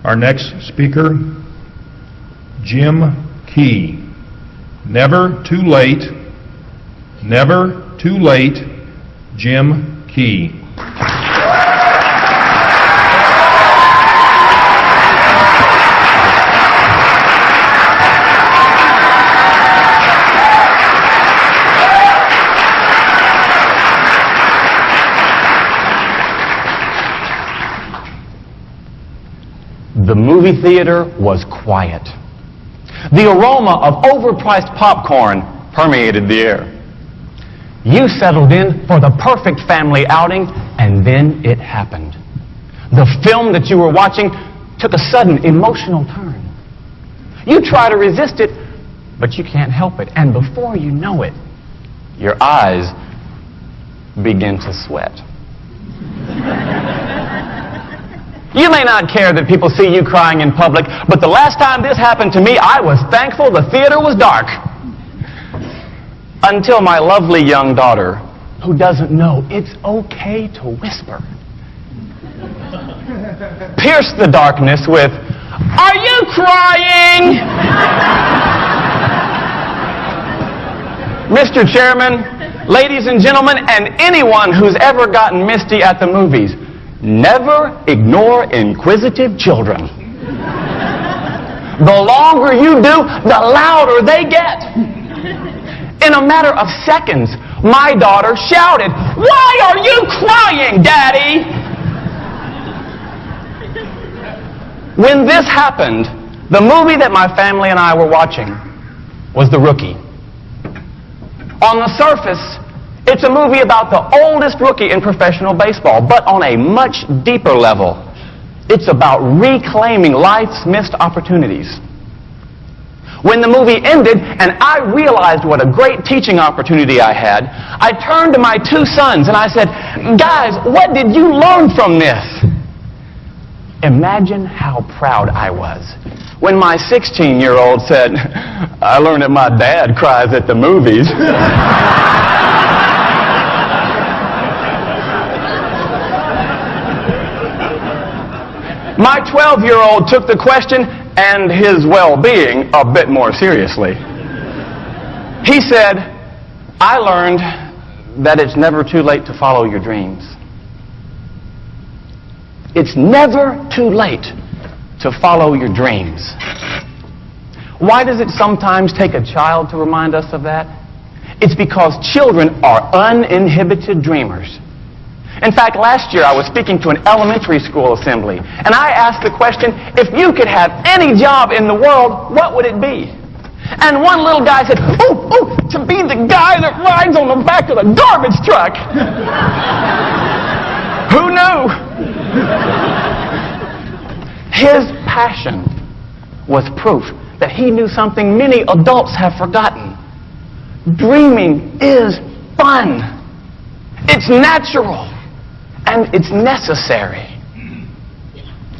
Our next speaker, Jim Key. Never too late. Never too late, Jim Key. The movie theater was quiet. The aroma of overpriced popcorn permeated the air. You settled in for the perfect family outing, and then it happened. The film that you were watching took a sudden emotional turn. You try to resist it, but you can't help it. And before you know it, your eyes begin to sweat. You may not care that people see you crying in public, but the last time this happened to me, I was thankful the theater was dark. Until my lovely young daughter, who doesn't know it's okay to whisper, pierced the darkness with, "Are you crying?" Mr. Chairman, ladies and gentlemen, and anyone who's ever gotten misty at the movies, never ignore inquisitive children. The longer you do, the louder they get. In a matter of seconds, my daughter shouted, "Why are you crying, Daddy?" When this happened, the movie that my family and I were watching was The Rookie. On the surface, it's a movie about the oldest rookie in professional baseball, but on a much deeper level, it's about reclaiming life's missed opportunities. When the movie ended and I realized what a great teaching opportunity I had, I turned to my two sons and I said, "Guys, what did you learn from this?" Imagine how proud I was when my 16-year-old said, "I learned that my dad cries at the movies." My 12-year-old took the question and his well-being a bit more seriously. He said, "I learned that it's never too late to follow your dreams." It's never too late to follow your dreams. Why does it sometimes take a child to remind us of that? It's because children are uninhibited dreamers. In fact, last year I was speaking to an elementary school assembly, and I asked the question, if you could have any job in the world, what would it be? And one little guy said, "Oh, to be the guy that rides on the back of the garbage truck." Who knew? His passion was proof that he knew something many adults have forgotten. Dreaming is fun. It's natural. And it's necessary.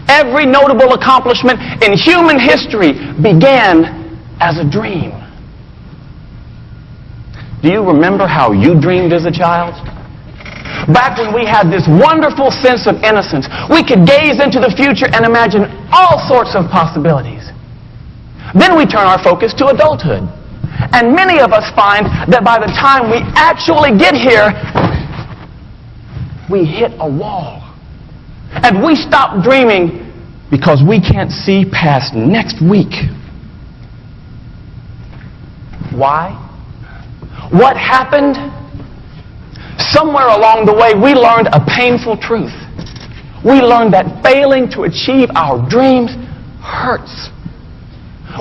Every notable accomplishment in human history began as a dream. Do you remember how you dreamed as a child? Back when we had this wonderful sense of innocence, we could gaze into the future and imagine all sorts of possibilities. Then we turn our focus to adulthood. And many of us find that by the time we actually get here, we hit a wall. And we stop dreaming because we can't see past next week. Why? What happened? Somewhere along the way, we learned a painful truth. We learned that failing to achieve our dreams hurts.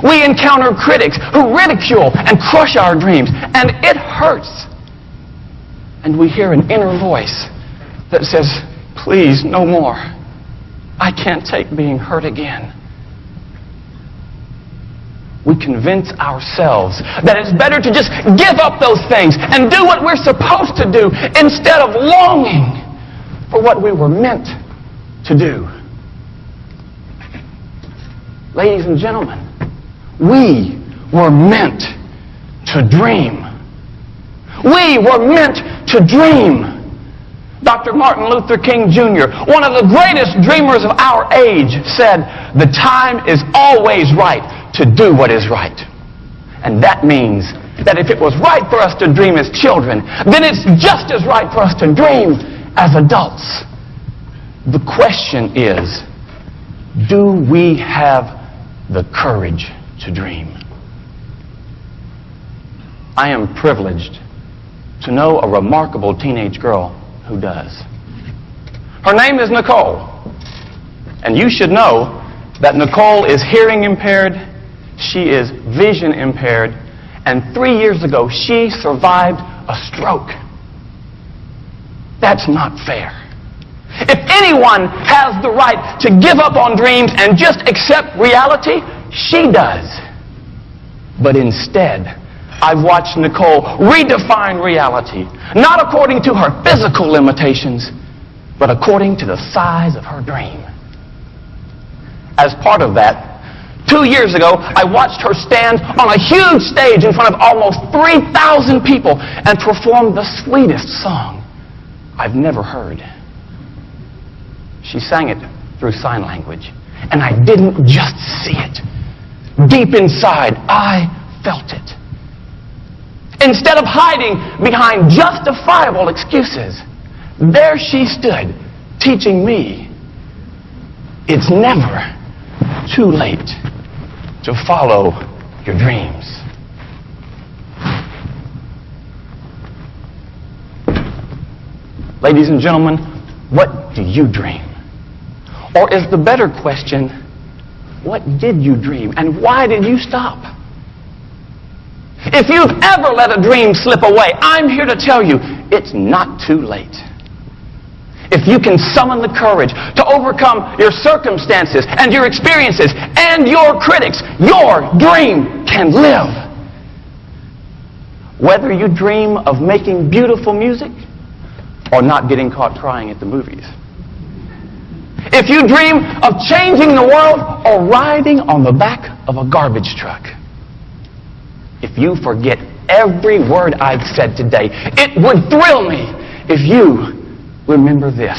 We encounter critics who ridicule and crush our dreams, and it hurts. And we hear an inner voice that says, "Please, no more. I can't take being hurt again." We convince ourselves that it's better to just give up those things and do what we're supposed to do instead of longing for what we were meant to do. Ladies and gentlemen, we were meant to dream. We were meant to dream. Dr. Martin Luther King Jr., one of the greatest dreamers of our age, said, "The time is always right to do what is right." And that means that if it was right for us to dream as children, then it's just as right for us to dream as adults. The question is, do we have the courage to dream? I am privileged to know a remarkable teenage girl who does. Her name is Nicole. And you should know that Nicole is hearing impaired, she is vision impaired, and 3 years ago she survived a stroke. That's not fair. If anyone has the right to give up on dreams and just accept reality, she does. But instead, I've watched Nicole redefine reality, not according to her physical limitations, but according to the size of her dream. As part of that, 2 years ago, I watched her stand on a huge stage in front of almost 3,000 people and perform the sweetest song I've never heard. She sang it through sign language, and I didn't just see it. Deep inside, I felt it. Instead of hiding behind justifiable excuses, there she stood, teaching me it's never too late to follow your dreams. Ladies and gentlemen, what do you dream? Or is the better question, what did you dream and why did you stop? If you've ever let a dream slip away, I'm here to tell you, it's not too late. If you can summon the courage to overcome your circumstances and your experiences and your critics, your dream can live. Whether you dream of making beautiful music or not getting caught crying at the movies. If you dream of changing the world or riding on the back of a garbage truck. If you forget every word I've said today, it would thrill me if you remember this.